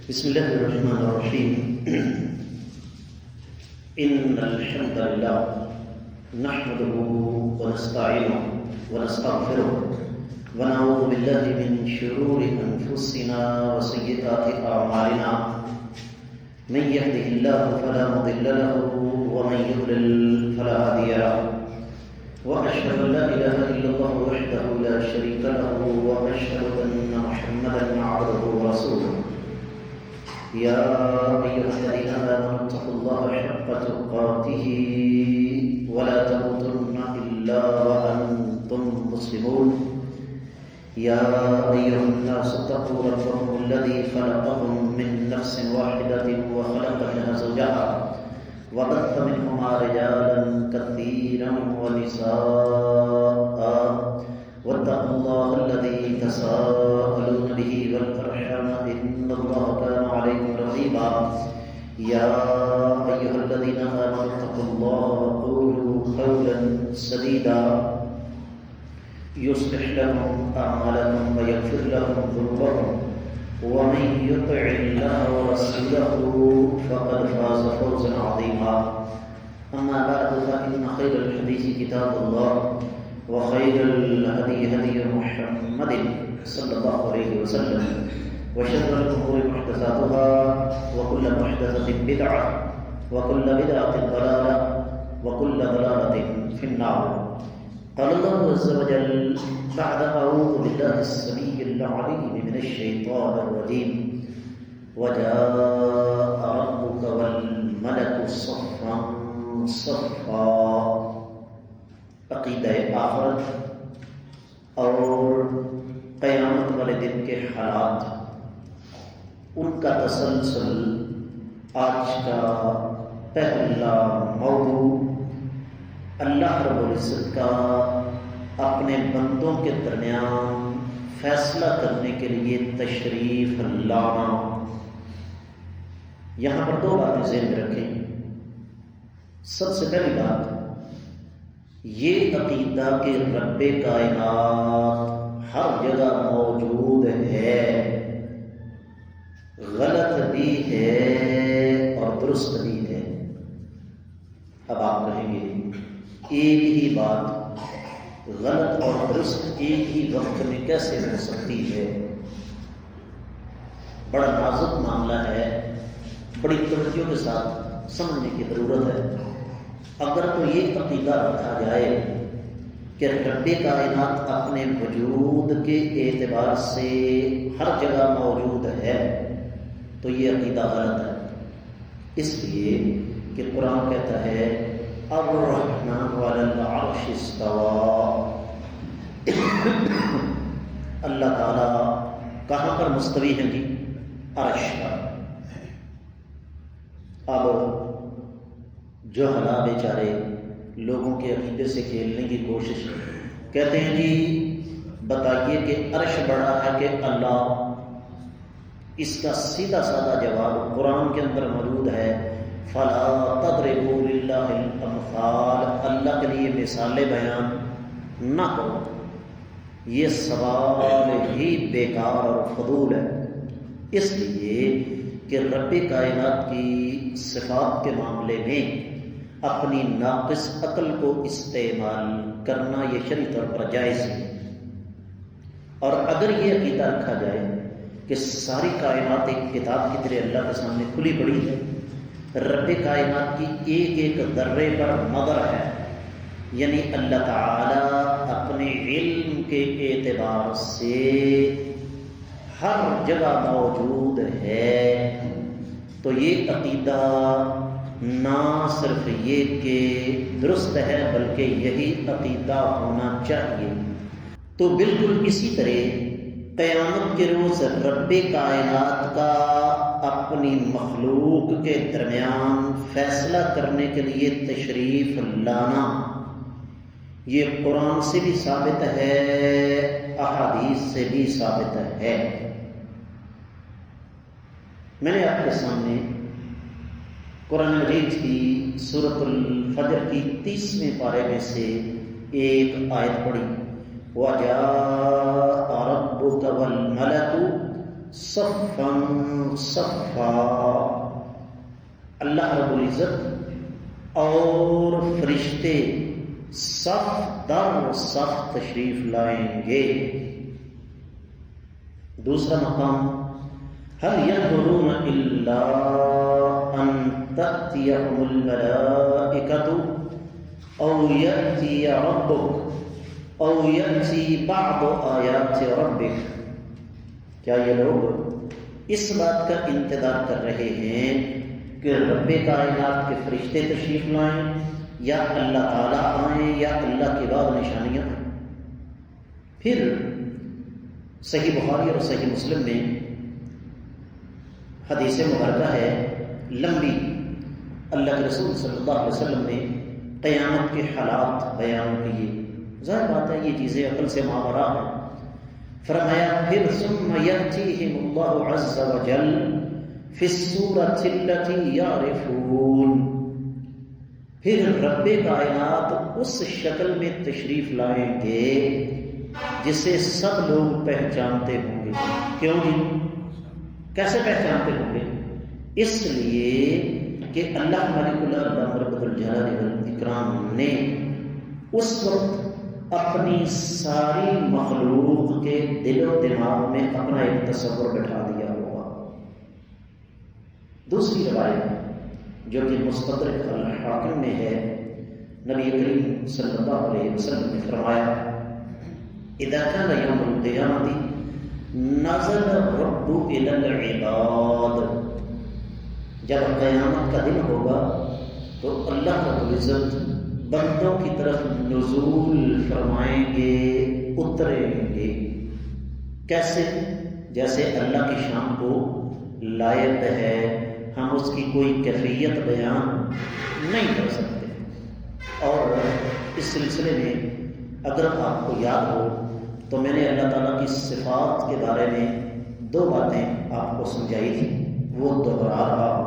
بسم الله الرحمن الرحيم إن الحمد لله نحمده ونستعينه ونستغفره ونعوذ بالله من شرور أنفسنا وسيئات أعمالنا من يهده الله فلا مضل له ومن يضلل فلا هادي له وأشهد أن لا إله إلا الله وحده لا شريك له وأشهد أن محمدا عبده ورسوله يا أيها الذين آمنوا اتقوا الله حق تقاته ولا تموتن إلا وأنتم مسلمون يا أيها الناس اتقوا ربكم الذي خلقكم من نفس واحدة وخلق منها زوجها وبث منهما رجالا كثيرا ونساء واتقوا الله الذي تساءلون به والأرحام إن الله كان عليكم رقيبا يا أيها الذين آمنوا اتقوا الله وقولوا قولا سديدا يصلح لكم أعمالكم ويغفر لكم ذنوبكم ومن يطع الله ورسوله فقد فاز فوزا عظيما أما بعد فإن خير الحديث كتاب الله وخير الهدي هدي محمد صلى الله عليه وسلم وشر الأمور محدثاتها وكل محدثة بدعة وكل بدعة ضلالة وكل ضلالة في النار. قال الله عز وجل بعد أعوذ بالله السميع العليم من الشيطان الرجيم وجاء ربك والملك صفا صفا. عقیدہ آخرت اور قیامت والے دن کے حالات، ان کا تسلسل آج کا پہلا موضوع اللہ رب العزت کا اپنے بندوں کے درمیان فیصلہ کرنے کے لیے تشریف لانا. یہاں پر دو باتیں ذہن میں رکھیں. سب سے پہلی بات یہ عقیدہ کہ رب کائنات ہر جگہ موجود ہے غلط بھی ہے اور درست بھی ہے. اب آپ کہیں گے ایک ہی بات غلط اور درست ایک ہی وقت میں کیسے ہو سکتی ہے؟ بڑا نازک معاملہ ہے، بڑی توجہ کے ساتھ سمجھنے کی ضرورت ہے. اگر تو یہ عقیدہ رکھا جائے کہ رب کائنات اپنے وجود کے اعتبار سے ہر جگہ موجود ہے تو یہ عقیدہ غلط ہے. اس لیے کہ قرآن کہتا ہے الرحمن علی العرش استوى. اللہ تعالیٰ کہاں پر مستوی ہیں جی؟ عرش پر. اب جو حلا بیچارے لوگوں کے عقیدے سے کھیلنے کی کوشش کہتے ہیں جی بتائیے کہ عرش بڑا ہے کہ اللہ؟ اس کا سیدھا سادہ جواب قرآن کے اندر موجود ہے فلا تضربوا للہ الامثال. اللہ کے لیے مثالیں بیان نہ کرو، یہ سوال ہی بیکار اور فضول ہے. اس لیے کہ رب کائنات کی صفات کے معاملے میں اپنی ناقص عقل کو استعمال کرنا یہ شرعی طور پر جائز ہے. اور اگر یہ عقیدہ رکھا جائے کہ ساری کائنات ایک کتاب کی طرح اللہ کے سامنے کھلی پڑی ہے، رب کائنات کی ایک ایک ذرے پر نظر ہے، یعنی اللہ تعالی اپنے علم کے اعتبار سے ہر جگہ موجود ہے، تو یہ عقیدہ نہ صرف یہ کہ درست ہے بلکہ یہی عقیدہ ہونا چاہیے. تو بالکل اسی طرح قیامت کے روز رب کائنات کا اپنی مخلوق کے درمیان فیصلہ کرنے کے لیے تشریف لانا یہ قرآن سے بھی ثابت ہے، احادیث سے بھی ثابت ہے. میں نے آپ کے سامنے قرآن مجید کی سورۃ الفجر کی 30ویں پارے میں سے ایک آیت پڑھی وَجَاءَ رَبُّكَ وَالْمَلَكُ صفا صفا، اللہ رب العزت اور فرشتے صف در صف تشریف لائیں گے۔ دوسرا مقام هل ينظرون إلا أن تأتيهم الملائكة أو يأتي ربك أو يأتي بعض آيات ربك، کیا یہ لوگ اس بات کا انتظار کر رہے ہیں کہ رب کائنات کے فرشتے تشریف لائیں یا اللہ تعالیٰ آئیں یا اللہ کے بعد نشانیاں آئیں؟ پھر صحیح بخاری اور صحیح مسلم میں حدیث مبارکہ ہے لمبی، اللہ کے رسول صلی اللہ علیہ وسلم نے قیامت کے حالات بیان کیے۔ ظاہر بات ہے یہ چیزیں عقل سے ماورا ہیں۔ فرمایا پھر ثم یأتیہم اللہ عز وجل فی الصورۃ التی یعرفون، پھر رب کائنات اس شکل میں تشریف لائیں گے جسے سب لوگ پہچانتے ہوں گے۔ کیوں جی؟ کیسے پہچانتے ہوں گے؟ اس لیے کہ اللہ ملک اللہ رب الجلال والاکرام نے اس وقت اپنی ساری مخلوق کے دل و دماغ میں اپنا ایک تصور بٹھا دیا ہوگا۔ دوسری روایت جو کہ مستدرک الحاکم میں ہے، نبی کریم صلی اللہ علیہ وسلم نے فرمایا اذا كان يوم القیامة نزل الرب الى العباد، جب قیامت کا دن ہوگا تو اللہ رب العزت بندوں کی طرف نزول فرمائیں گے، اتریں گے۔ کیسے؟ جیسے اللہ کی شان کو لائق ہے، ہم اس کی کوئی کیفیت بیان نہیں کر سکتے۔ اور اس سلسلے میں اگر آپ کو یاد ہو تو میں نے اللہ تعالیٰ کی صفات کے بارے میں 2 باتیں آپ کو سمجھائی تھی، وہ دوہرا رہا ہوں۔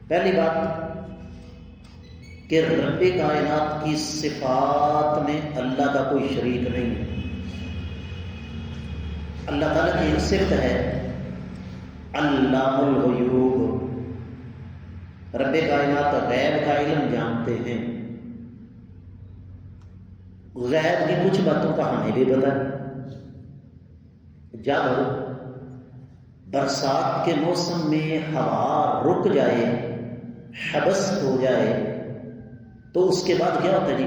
پہلی بات کہ رب کائنات کی صفات میں اللہ کا کوئی شریک نہیں ہے۔ اللہ تعالیٰ کی ایک صفت ہے علام الغیوب، رب کائنات غیب کا علم جانتے ہیں، غیب کی کچھ باتوں کا ہمیں بھی پتہ ہے۔ جب برسات کے موسم میں ہوا رک جائے، حبس ہو جائے، تو اس کے بعد کیا ہوتا ہے جی؟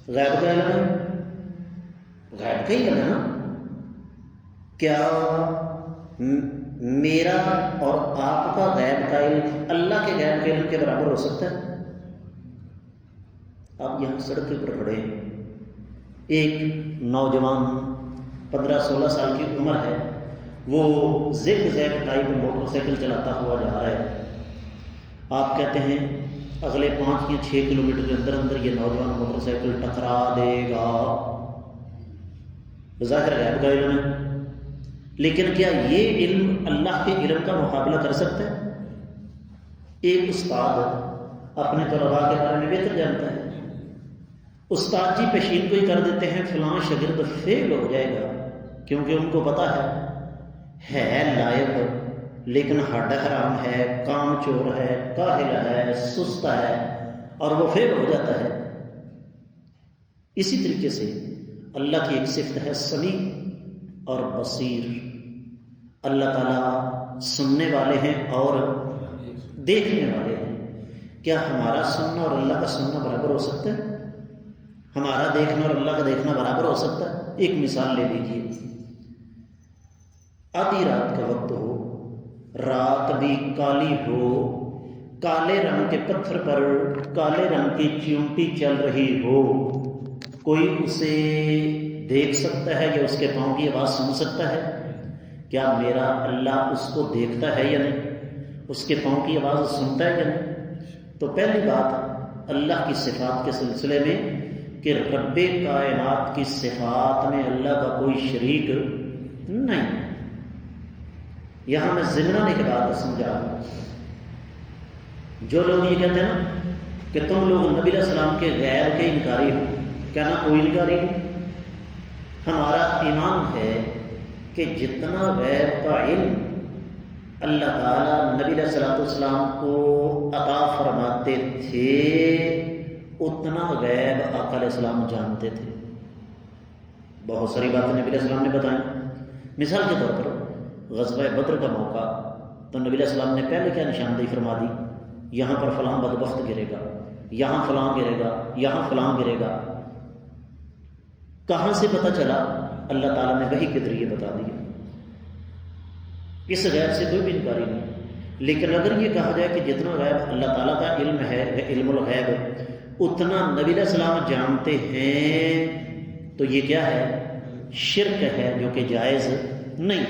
غیب کا علم ہے، غیب کا علم ہے نا۔ کیا میرا اور آپ کا غیب کا علم اللہ کے غیب کے علم کے برابر ہو سکتا ہے؟ آپ یہاں سڑک کے اوپر کھڑے ہیں، ایک نوجوان 15-16 سال کی عمر ہے، وہ zig zag type motor cycle چلاتا ہوا جا رہا ہے۔ آپ کہتے ہیں اگلے 5 یا 6 کلومیٹر کے اندر اندر یہ نوجوان موٹر سائیکل ٹکرا دے گا۔ ظاہر غیب کا علم ہے، لیکن کیا یہ علم اللہ کے علم کا مقابلہ کر سکتا ہے؟ ایک استاد اپنے طلباء کے بارے میں بہتر جانتا ہے۔ استاد جی پیشین گوئی کر دیتے ہیں فلاں شاگرد فیل ہو جائے گا، کیونکہ ان کو پتہ ہے لائق لیکن ہڈ حرام ہے، کام چور ہے، کاہل ہے، سست ہے، اور وہ فیل ہو جاتا ہے۔ اسی طریقے سے اللہ کی ایک صفت ہے سمیع اور بصیر۔ اللہ تعالیٰ سننے والے ہیں اور دیکھنے والے ہیں۔ کیا ہمارا سننا اور اللہ کا سننا برابر ہو سکتا ہے؟ ہمارا دیکھنا اور اللہ کا دیکھنا برابر ہو سکتا ہے؟ ایک مثال لے لیجیے، آدھی رات کا وقت ہو، رات بھی کالی ہو، کالے رنگ کے پتھر پر کالے رنگ کی چیونٹی چل رہی ہو، کوئی اسے دیکھ سکتا ہے یا اس کے پاؤں کی آواز سن سکتا ہے؟ کیا میرا اللہ اس کو دیکھتا ہے یا نہیں؟ اس کے پاؤں کی آواز سنتا ہے یا نہیں؟ تو پہلی بات اللہ کی صفات کے سلسلے میں کہ رب کائنات کی صفات میں اللہ کا کوئی شریک نہیں۔ یہاں میں ضمناً ایک بات سمجھا، جو لوگ یہ کہتے ہیں نا کہ تم لوگ نبی علیہ السلام کے غیب کے انکاری ہو، کیا نا کوئی انکاری ہو؟ ہمارا ایمان ہے کہ جتنا غیب کا علم اللہ تعالیٰ نبی علیہ الصلوۃ والسلام کو عطا فرماتے تھے اتنا غیب آقا علیہ السلام جانتے تھے۔ بہت ساری باتیں نبی علیہ السلام نے بتائیں۔ مثال کے طور پر غزوہ بدر کا موقع، تو نبی علیہ السلام نے پہلے کیا نشاندہی فرما دی؟ یہاں پر فلاں بدبخت گرے گا، یہاں فلاں گرے گا، یہاں فلاں گرے گا۔ کہاں سے پتہ چلا؟ اللہ تعالیٰ نے وحی کے ذریعے بتا دیا۔ اس غیب سے کوئی بھی انکاری نہیں۔ لیکن اگر یہ کہا جائے کہ جتنا غیب اللہ تعالیٰ کا علم ہے، علم الغیب، اتنا نبی علیہ السلام جانتے ہیں، تو یہ کیا ہے؟ شرک ہے، جو کہ جائز نہیں۔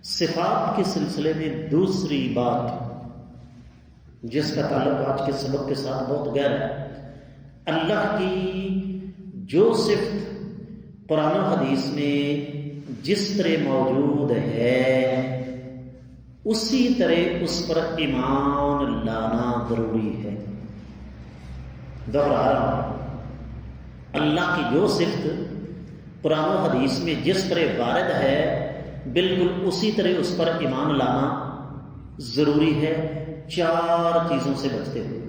صفات کے سلسلے میں دوسری بات جس کا تعلق آج کے سبق کے ساتھ بہت گہرا ہے، اللہ کی جو صفت قرآن و حدیث میں جس طرح موجود ہے اسی طرح اس پر ایمان لانا ضروری ہے۔ دوہرا رہا ہوں، اللہ کی جو صفت قرآن و حدیث میں جس طرح وارد ہے بالکل اسی طرح اس پر ایمان لانا ضروری ہے، چار چیزوں سے بچتے ہوئے۔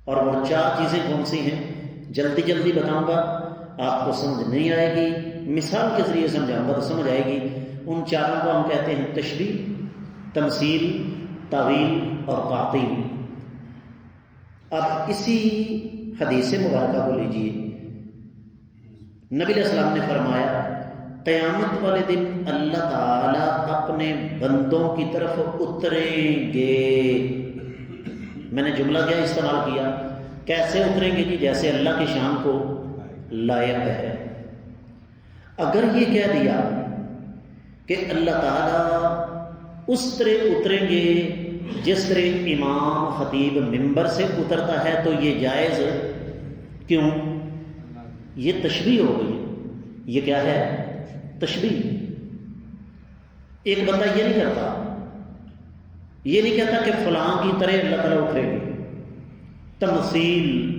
اور وہ چار چیزیں کون سی ہیں؟ جلدی جلدی بتاؤں گا، آپ کو سمجھ نہیں آئے گی، مثال کے ذریعے سمجھاؤں گا تو سمجھ آئے گی۔ ان چاروں کو ہم کہتے ہیں تشبیہ، تمثیل، تعویل اور تعطیل۔ اب اسی حدیث مبارکہ کو لیجیے۔ نبی علیہ السلام نے فرمایا قیامت والے دن اللہ تعالیٰ اپنے بندوں کی طرف اتریں گے۔ میں نے جملہ کیا استعمال کیا؟ کیسے اتریں گے؟ جی جیسے اللہ کی شان کو لائق ہے۔ اگر یہ کہہ دیا کہ اللہ تعالیٰ اس طرح اتریں گے جس طرح امام خطیب ممبر سے اترتا ہے تو یہ جائز کیوں؟ یہ تشبیہ ہو گئی۔ یہ کیا ہے؟ تشبیہ۔ ایک بندہ یہ نہیں کرتا، یہ نہیں کہتا کہ فلاں کی طرح اللہ تعالیٰ اترے گی۔ تمثیل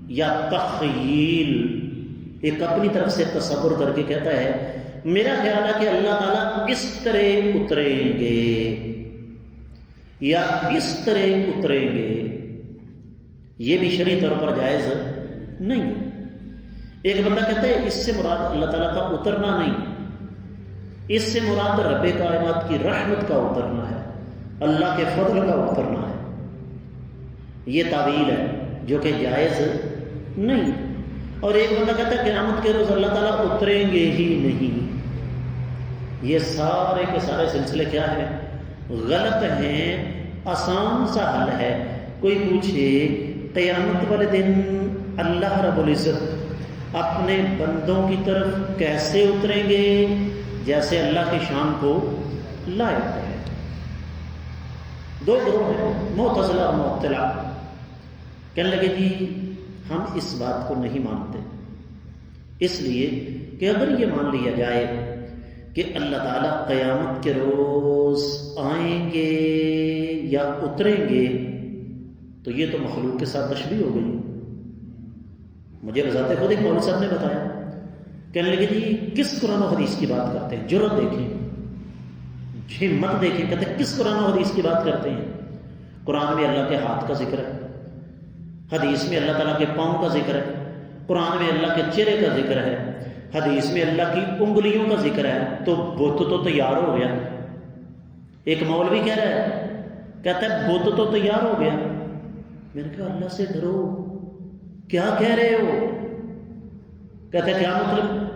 یا تخیل ایک اپنی طرف سے تصور کر کے کہتا ہے میرا خیال ہے کہ اللہ تعالیٰ اس طرح اتریں گے یا اس طرح اتریں گے، یہ بھی شرعی طور پر جائز نہیں۔ ایک بندہ کہتا ہے اس سے مراد اللہ تعالیٰ کا اترنا نہیں، اس سے مراد رب کائنات کی رحمت کا اترنا ہے، اللہ کے فضل کا اترنا ہے۔ یہ تعویل ہے جو کہ جائز نہیں۔ اور ایک بندہ کہتا ہے قیامت کے روز اللہ تعالیٰ اتریں گے ہی نہیں۔ یہ سارے کے سارے سلسلے کیا ہیں؟ غلط ہیں۔ آسان سا حل ہے۔ کوئی پوچھے قیامت والے دن اللہ رب العزت اپنے بندوں کی طرف کیسے اتریں گے؟ جیسے اللہ کی شان کو لائق ہے۔ دو گروہ ہیں، معتزلہ اور معطلہ۔ کہنے لگے جی ہم اس بات کو نہیں مانتے، اس لیے کہ اگر یہ مان لیا جائے کہ اللہ تعالیٰ قیامت کے روز آئیں گے یا اتریں گے تو یہ تو مخلوق کے ساتھ تشبیہ ہو گئی۔ مجھے بذات خود ایک مولوی صاحب نے بتایا، کہنے لگے جی کس قرآن و حدیث کی بات کرتے ہیں؟ جرأت دیکھیں، ہمت دیکھیں، کہتے ہیں کس قرآن و حدیث کی بات کرتے ہیں؟ قرآن میں اللہ کے ہاتھ کا ذکر ہے، حدیث میں اللہ تعالیٰ کے پاؤں کا ذکر ہے، قرآن میں اللہ کے چہرے کا ذکر ہے، حدیث میں اللہ کی انگلیوں کا ذکر ہے، تو بت تو تیار ہو گیا۔ ایک مولوی کہہ رہا ہے، کہتا ہے بت تو تیار ہو گیا۔ میں نے کہا اللہ سے ڈرو، کیا کہہ رہے ہو؟ کہتا ہے کیا مطلب؟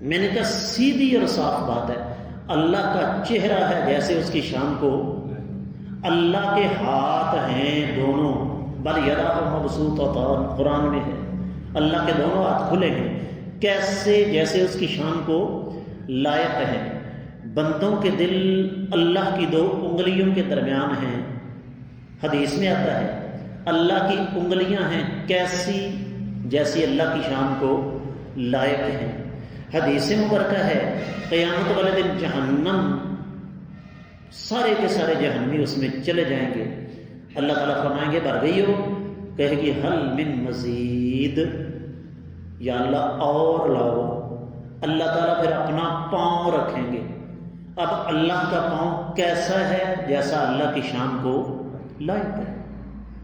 میں نے کہا سیدھی اور صاف بات ہے، اللہ کا چہرہ ہے جیسے اس کی شان کو، اللہ کے ہاتھ ہیں دونوں، بل یداہ مبسوطتان قرآن میں ہے، اللہ کے دونوں ہاتھ کھلے ہیں، کیسے؟ جیسے اس کی شان کو لائق ہے۔ بندوں کے دل اللہ کی دو انگلیوں کے درمیان ہیں، حدیث میں آتا ہے اللہ کی انگلیاں ہیں کیسی؟ جیسی اللہ کی شان کو لائق ہیں۔ حدیث مبارکہ ہے قیامت والے دن جہنم، سارے کے سارے جہنمی اس میں چلے جائیں گے، اللہ تعالیٰ فرمائیں گے بھر گئی ہو؟ کہے گی حل من مزید، یا اللہ اور لاؤ۔ اللہ تعالیٰ پھر اپنا پاؤں رکھیں گے۔ اب اللہ کا پاؤں کیسا ہے؟ جیسا اللہ کی شان کو لائق ہے۔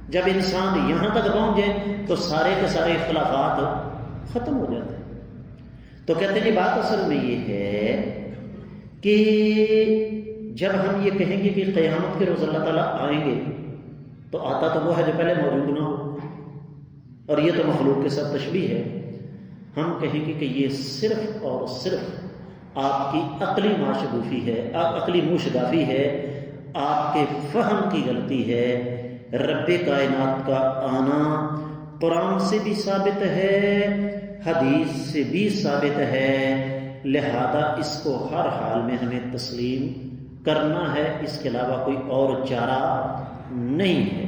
جب انسان یہاں تک پہنچے تو سارے کے سارے اختلافات ختم ہو جاتے ہیں۔ تو کہتے ہیں کہ بات اصل میں یہ ہے کہ جب ہم یہ کہیں گے کہ قیامت کے روز اللہ تعالیٰ آئیں گے تو آتا تو وہ ہے جو پہلے موجود نہ ہو، اور یہ تو مخلوق کے ساتھ تشبیہ ہے۔ ہم کہیں گے کہ یہ صرف اور صرف آپ کی عقلی ماشگوفی ہے، عقلی موشگافی ہے، آپ کے فہم کی غلطی ہے۔ رب کائنات کا آنا قرآن سے بھی ثابت ہے، حدیث سے بھی ثابت ہے، لہذا اس کو ہر حال میں ہمیں تسلیم کرنا ہے، اس کے علاوہ کوئی اور چارہ نہیں ہے۔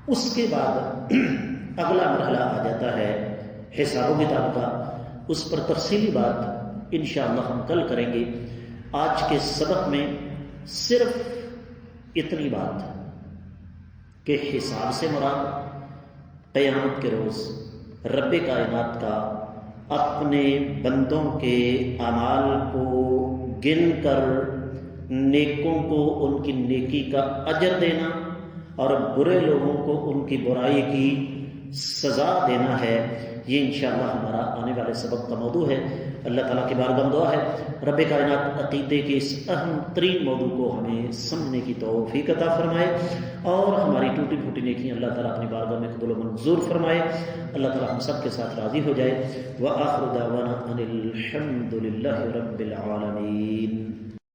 اس کے بعد اگلا مرحلہ آ جاتا ہے حساب و کتاب کا، اس پر تفصیلی بات انشاءاللہ ہم کل کریں گے۔ آج کے سبق میں صرف اتنی بات کہ حساب سے مراد قیامت کے روز رب کائنات کا اپنے بندوں کے اعمال کو گن کر نیکوں کو ان کی نیکی کا اجر دینا اور برے لوگوں کو ان کی برائی کی سزا دینا ہے۔ یہ انشاءاللہ ہمارا آنے والے سبق کا موضوع ہے۔ اللہ تعالیٰ کی بارگاہ میں دعا ہے رب کائنات عقیدے کے اس اہم ترین موضوع کو ہمیں سمجھنے کی توفیق عطا فرمائے، اور ہماری ٹوٹی پھوٹی نیکیاں اللہ تعالیٰ اپنی بارگاہ میں قبول و منظور فرمائے۔ اللہ تعالیٰ ہم سب کے ساتھ راضی ہو جائے۔ وآخر دعوانا ان الحمد للہ رب العالمین۔